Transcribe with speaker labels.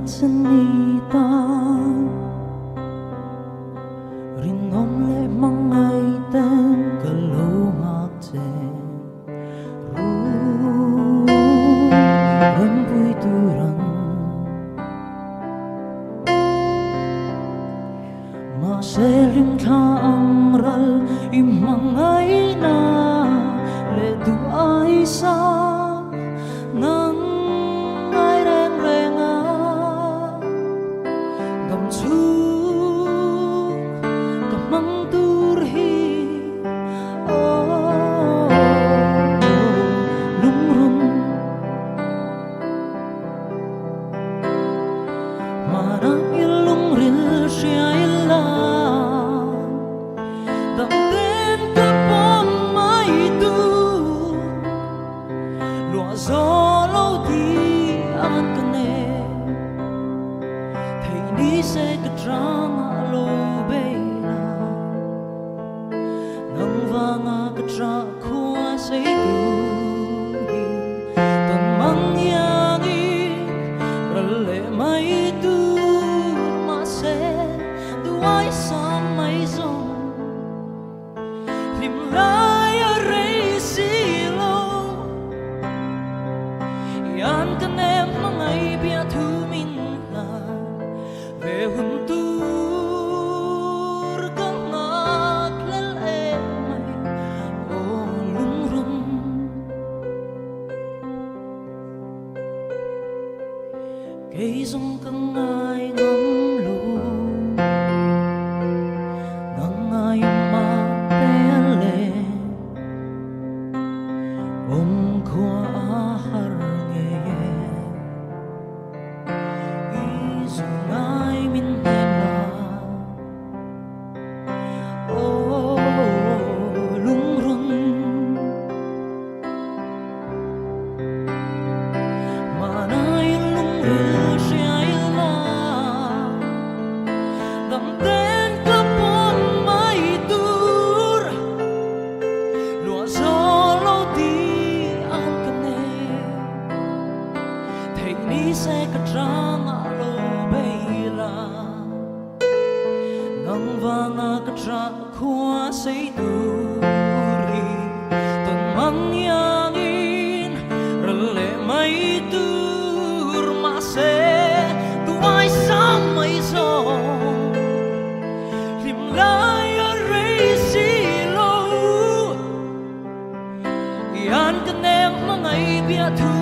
Speaker 1: Sanita Rinom le mangay ten kalungak ten Rampuy turan Maselim ka ang ral imangay na le duay sa nang ay reng-renga damsu kamang turhi lumrun mana ilung ril siya ilang damden kapon maitu luazolo di ang kane thầy ni sẽ cất trang alo bela nang vanga cất ra khoa say tu tan mang yangi rale mai tu ma se tu ai sa mai zong lim lai a rei si lo yan kane mangai bia thu min na ve hun tur kang ngak lel e mai o lung run cây dung kang ngai ngam lu nang ngai ma te le khua har nge ngai min hela o lung run manai lung ril siai la dam ten kapon mai tur lua solo di ang kane thầy ni sẽ cất trang alo bela nang vanga cất ra khoa say turi tan mang yangin rale mai tur ma se tu ai sam mai so lim lai a rei si lo yan kane mangai bia thu